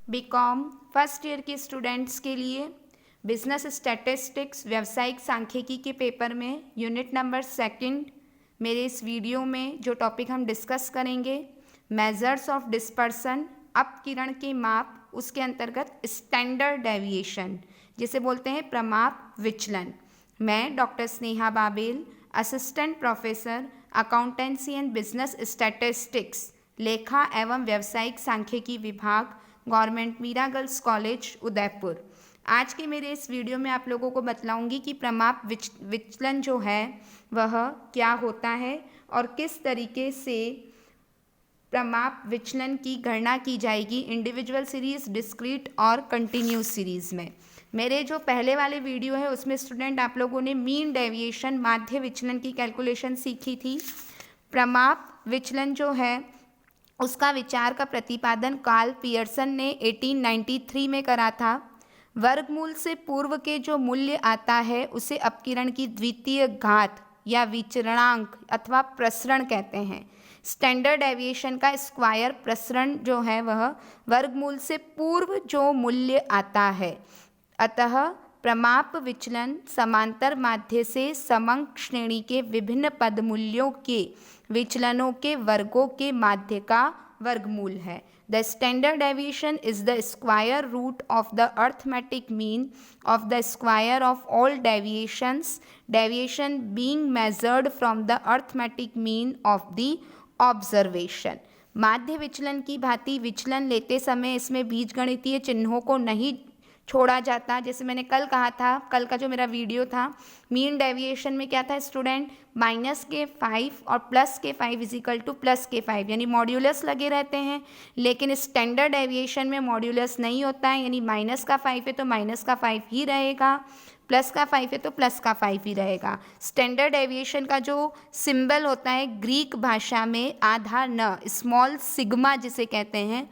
BCom first year के students के लिए बिजनेस स्टैटिस्टिक्स व्यावसायिक सांख्यिकी के पेपर में यूनिट नंबर 2 मेरे इस वीडियो में जो टॉपिक हम डिस्कस करेंगे मेजर्स ऑफ डिस्पर्सन अपकिरण के माप, उसके अंतर्गत स्टैंडर्ड डेविएशन जिसे बोलते हैं प्रमाप विचलन। मैं doctor Sneha Babel, assistant professor accountancy and business statistics लेखा एवं व्यावसायिक सांख्यिकी विभाग, government Meera girls college Udaipur. आज के मेरे इस वीडियो में आप लोगों को बतलाऊंगी कि प्रमाप विचलन जो है वह क्या होता है और किस तरीके से प्रमाप विचलन की गणना की जाएगी इंडिविजुअल सीरीज, डिस्क्रीट और कंटिन्यूस सीरीज में। मेरे जो पहले वाले वीडियो है उसमें स्टूडेंट आप लोगों ने मीन डेविएशन माध्य विचलन की कैलकुलेशन सीखी थी। प्रमाप विचलन जो है उसका विचार का प्रतिपादन कार्ल पियर्सन ने 1893 में करा था। वर्गमूल से पूर्व के जो मूल्य आता है उसे अपकिरण की द्वितीय घात या विचरणांक अथवा प्रसरण कहते हैं। स्टैंडर्ड डेविएशन का स्क्वायर प्रसरण जो है वह वर्गमूल से पूर्व जो मूल्य आता है। अतः प्रमाप विचलन समांतर माध्य से समंक श्रेणी के विभिन्न पदमूल्यों के विचलनों के वर्गों के माध्य का वर्गमूल है। The standard deviation is the square root of the arithmetic mean of the square of all deviations, deviation being measured from the arithmetic mean of the observation. माध्य विचलन की भांति विचलन लेते समय इसमें बीजगणितीय चिन्हों को नहीं छोड़ा जाता। जैसे मैंने कल कहा था, कल का जो मेरा वीडियो था, मीन डेविएशन में क्या था स्टूडेंट, -के5 और +के5 इजिकल टू +के5 यानी मॉड्यूलस लगे रहते हैं। लेकिन स्टैंडर्ड डेविएशन में मॉड्यूलस नहीं होता है, यानी -का5 है तो -का5 ही रहेगा, +का5 है तो +का5 ही रहेगा। स्टैंडर्ड डेविएशन का जो सिंबल होता है ग्रीक भाषा में आधा न, स्मॉल सिग्मा जिसे कहते हैं,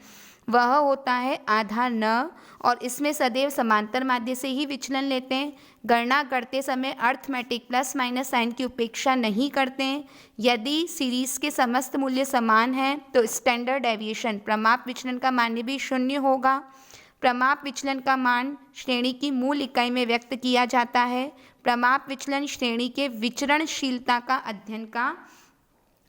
वह होता है आधा न, और इसमें सदैव समांतर माध्य से ही विचलन लेते हैं। गणना करते समय अर्थमेटिक प्लस माइनस साइन की उपेक्षा नहीं करते हैं। यदि सीरीज के समस्त मूल्य समान हैं तो स्टैंडर्ड डेविएशन प्रमाप विचलन का मान भी 0 होगा। प्रमाप विचलन का मान श्रेणी की मूल इकाई में व्यक्त किया जाता है। प्रमाप विचलन श्रेणी के विचरणशीलता का अध्ययन का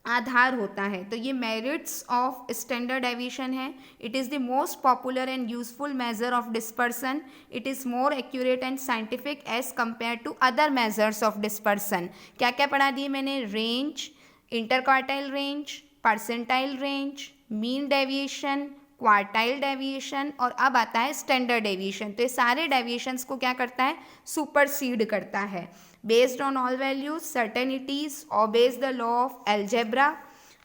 आधार होता है। तो ये मेरिट्स ऑफ स्टैंडर्ड डेविएशन है। It is the most popular and useful measure of dispersion. It is more accurate and scientific as compare to other measures of dispersion. क्या क्या पढ़ा दिए मैंने, range, interquartile range, percentile range, mean deviation, quartile deviation, और अब आता है standard deviation. तो ये सारे डेविएशंस को क्या करता है, सुपरसीड करता है। Based on all values, certainties, obeys the law of algebra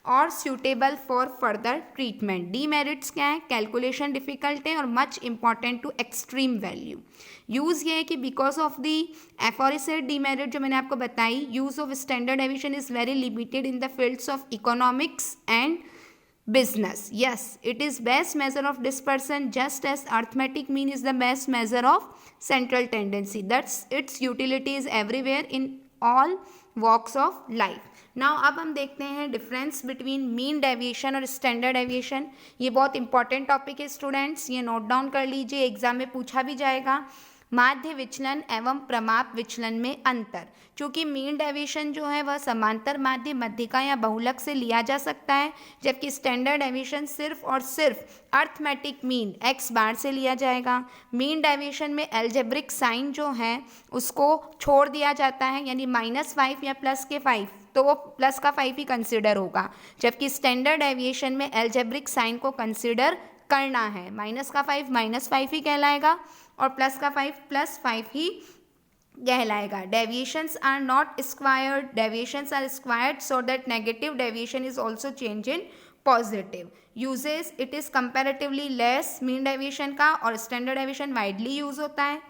और suitable for further treatment. Demerits क्या है, कैलकुलेशन डिफिकल्ट है और much important to extreme value. Use ये है कि because of the aforesaid demerit जो मैंने आपको बताई, use of standard deviation is very limited in the fields of economics and business. Yes, it is best measure of dispersion just as arithmetic mean is the best measure of central tendency. That's its utility is everywhere in all walks of life. Now अब हम देखते हैं difference between mean deviation और standard deviation. ये बहुत important topic है students, ये note down कर लीजिए, एग्जाम में पूछा भी जाएगा। माध्य विचलन एवं प्रमाप विचलन में अंतर। चूँकि मीन डेविएशन जो है वह समांतर माध्य, मध्यिका या बहुलक से लिया जा सकता है, जबकि स्टैंडर्ड डेविएशन सिर्फ और सिर्फ अर्थमेटिक मीन x बार से लिया जाएगा। मीन डेविएशन में एल्जेब्रिक साइन जो है उसको छोड़ दिया जाता है, यानी -5 या +के5 तो वो +का5 ही कंसिडर होगा, जबकि स्टैंडर्ड डेविएशन में एल्जेब्रिक साइन को कंसिडर करना है। -का5 -5 ही कहलाएगा और +का5 +5 ही कहलाएगा। Deviations are not squared, deviations are squared so that negative deviation is also change in positive. Uses, it is comparatively less mean deviation का, और स्टैंडर्ड डेविएशन वाइडली यूज होता है।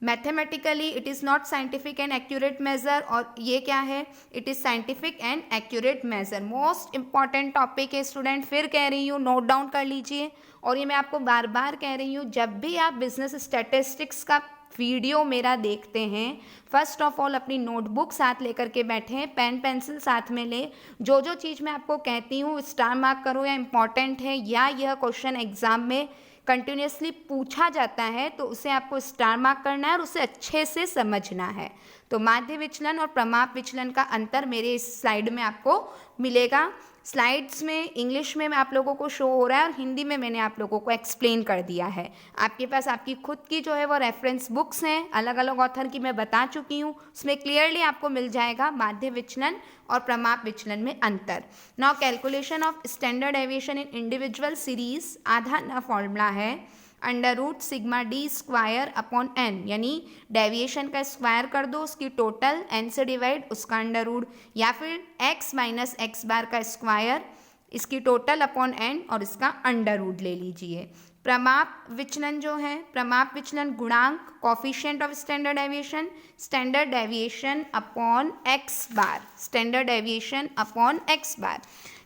Mathematically it is not scientific and accurate measure, और ये क्या है, it is scientific and accurate measure. Most important topic है student, फिर कह रही हूँ नोट डाउन कर लीजिए। और ये मैं आपको बार बार कह रही हूँ, जब भी आप बिजनेस स्टैटिस्टिक्स का वीडियो मेरा देखते हैं, फर्स्ट ऑफ ऑल अपनी नोटबुक साथ लेकर के बैठें, पेन पेंसिल साथ में ले। जो जो चीज़ मैं आपको कहती हूँ स्टार मार्क करो या इम्पॉर्टेंट है या यह क्वेश्चन एग्जाम में कंटिन्यूसली पूछा जाता है तो उसे आपको स्टार मार्क करना है और उसे अच्छे से समझना है। तो माध्य विचलन और प्रमाप विचलन का अंतर मेरे इस स्लाइड में आपको मिलेगा। स्लाइड्स में इंग्लिश में आप लोगों को शो हो रहा है और हिंदी में मैंने आप लोगों को एक्सप्लेन कर दिया है। आपके पास आपकी खुद की जो है वो रेफरेंस बुक्स हैं, अलग अलग ऑथर की मैं बता चुकी हूँ, उसमें क्लियरली आपको मिल जाएगा माध्य विचलन और प्रमाप विचलन में अंतर। Now calculation of standard deviation in individual series, आधा ना फॉर्मूला है under root sigma D square upon N, यानी डेविएशन का स्क्वायर कर दो, उसकी टोटल एन से डिवाइड, उसका अंडर रूट, या फिर एक्स माइनस एक्स बार का स्क्वायर, इसकी टोटल अपॉन एन और इसका अंडर रूट ले लीजिए। प्रमाप विचलन जो है, प्रमाप विचलन गुणांक coefficient of standard deviation, standard deviation upon X bar, standard deviation upon X bar.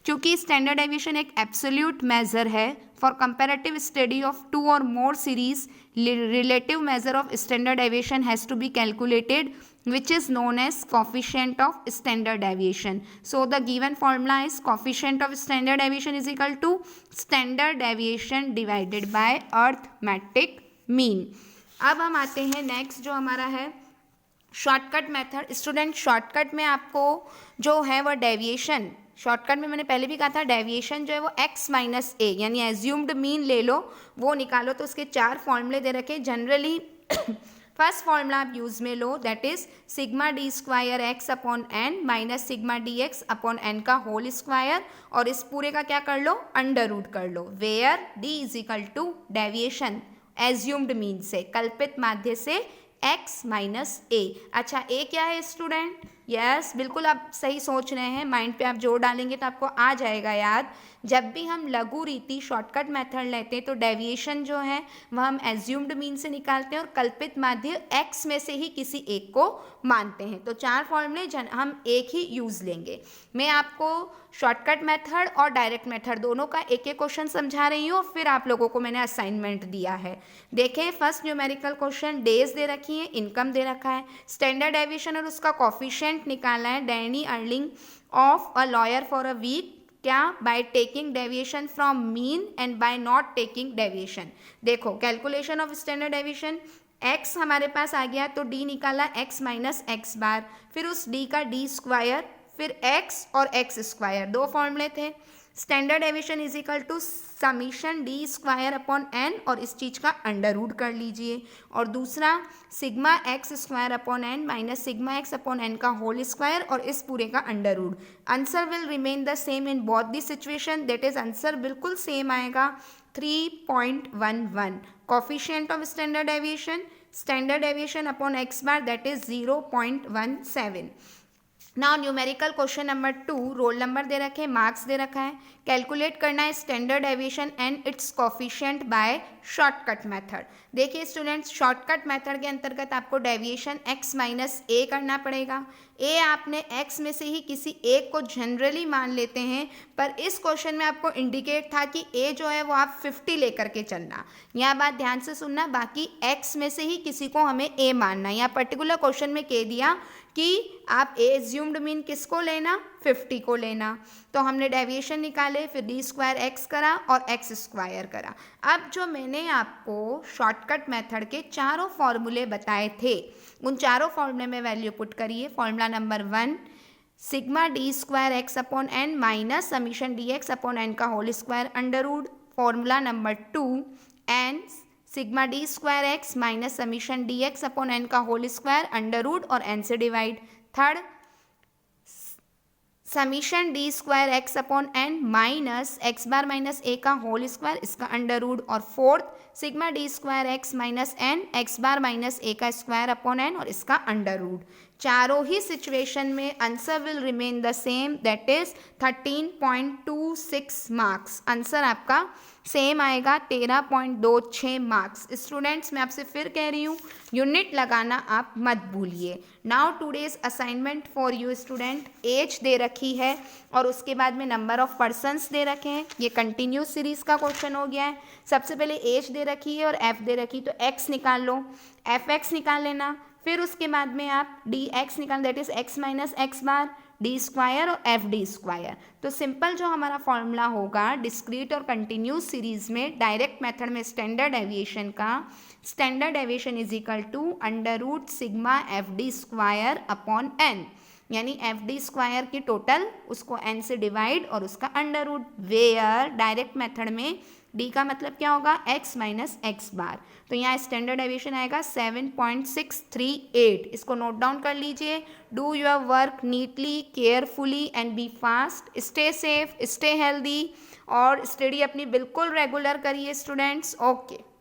चूँकि स्टैंडर्ड डेविएशन एक एब्सोल्यूट मेजर है for comparative study of two और more series, relative measure of standard deviation has to be calculated which is known as coefficient of standard deviation. So the given formula is coefficient of standard deviation is equal to standard deviation divided by arithmetic mean. अब हम आते हैं next जो हमारा है shortcut method. Student shortcut में आपको जो है वो डेविएशन, शॉर्टकट में मैंने पहले भी कहा था डेविएशन जो है वो x माइनस ए यानी एज्यूम्ड मीन ले लो, वो निकालो। तो उसके 4 फॉर्मूले दे रखे जनरली। फर्स्ट फॉर्मूला आप यूज़ में लो, that is sigma D square X upon N minus sigma D X upon N का होल स्क्वायर, और इस पूरे का क्या कर लो, अंडर रूट कर लो, where D is equal to deviation assumed mean से, कल्पित माध्य से x माइनस ए। अच्छा ए क्या है स्टूडेंट? यस बिल्कुल आप सही सोच रहे हैं, माइंड पे आप जोर डालेंगे तो आपको आ जाएगा याद। जब भी हम लघु रीति शॉर्टकट मेथड लेते हैं तो डेविएशन जो है वह हम एज्यूम्ड मीन से निकालते हैं और कल्पित माध्य x में से ही किसी एक को मानते हैं। तो 4 फॉर्मूले हम एक ही यूज़ लेंगे। मैं आपको शॉर्टकट मेथड और डायरेक्ट मेथड दोनों का एक एक क्वेश्चन समझा रही हूँ, फिर आप लोगों को मैंने असाइनमेंट दिया है। देखें फर्स्ट न्यूमेरिकल क्वेश्चन, डेज दे रखी है, इनकम दे रखा है, स्टैंडर्ड डेविएशन और उसका कॉफिशिएंट निकालना है, daily earning of a lawyer for a week, क्या, by taking deviation from mean and by not taking deviation. देखो calculation of standard deviation, x हमारे पास आ गया तो d निकाला x माइनस एक्स बार, फिर उस d का d स्क्वायर, फिर x और x स्क्वायर, 2 फॉर्मूले थे। Standard deviation is equal to summation D square upon N और इस चीज़ का अंडर रूट कर लीजिए, और दूसरा sigma X square upon N minus sigma X upon N का होल स्क्वायर और इस पूरे का under root. Answer will remain the same in both the situation, that is answer बिल्कुल सेम आएगा 3.11। Coefficient of standard deviation, standard deviation upon X bar that is 0.17। Now numerical question number 2, roll number दे रखे हैं, marks दे रखा है, calculate करना है standard deviation and it's coefficient by shortcut method. देखिए स्टूडेंट्स शॉर्टकट मेथड के अंतर्गत आपको डेविएशन x माइनस ए करना पड़ेगा। ए आपने x में से ही किसी एक को जनरली मान लेते हैं, पर इस क्वेश्चन में आपको इंडिकेट था कि a जो है वो आप 50 लेकर के चलना। यह बात ध्यान से सुनना, बाकी x में से ही किसी को हमें a मानना। यहाँ पर्टिकुलर क्वेश्चन में कह दिया कि आप एज्यूम्ड मीन किसको लेना, 50 को लेना। तो हमने डेविएशन निकाले, फिर डी स्क्वायर एक्स करा और एक्स स्क्वायर करा। अब जो मैंने आपको शॉर्टकट मेथड के 4 फॉर्मूले बताए थे, उन 4 फॉर्मूले में वैल्यू पुट करिए। Formula number 1 sigma D square X upon N minus summation D X upon N का whole square under root. Formula number 2 N sigma D square X minus summation D X upon N का whole square under root और N से divide. Third summation D square X upon N minus X bar minus A का whole square, इसका under root. और fourth sigma D square X minus N X bar minus A का square upon N और इसका under root. चारों ही situation में answer will remain the same, that is 13.26 marks. Answer आपका सेम आएगा 13.26 मार्क्स। स्टूडेंट्स मैं आपसे फिर कह रही हूँ यूनिट लगाना आप मत भूलिए। Now today's assignment for you student, एज दे रखी है और उसके बाद में नंबर ऑफ पर्सन्स दे रखे हैं। ये कंटिन्यूस सीरीज का क्वेश्चन हो गया है। सबसे पहले एज दे रखी है और एफ दे रखी, तो एक्स निकाल लो, एफ एक्स निकाल लेना। फिर उसके बाद में आप डी एक्स निकाल, that is X minus X bar, D square और एफ डी स्क्वायर। तो सिंपल जो हमारा फॉर्मूला होगा डिस्क्रीट और कंटिन्यूस सीरीज में डायरेक्ट मेथड में स्टैंडर्ड डेविएशन का, standard deviation is equal to under root sigma F D square upon N, यानी एफ डी स्क्वायर की टोटल उसको एन से डिवाइड और उसका under root, where direct method में डी का मतलब क्या होगा एक्स माइनस एक्स बार। तो यहाँ स्टैंडर्ड डेविएशन आएगा 7.638। इसको नोट डाउन कर लीजिए। Do your work neatly, carefully and be fast, stay safe, stay healthy और स्टडी अपनी बिल्कुल रेगुलर करिए स्टूडेंट्स। ओके।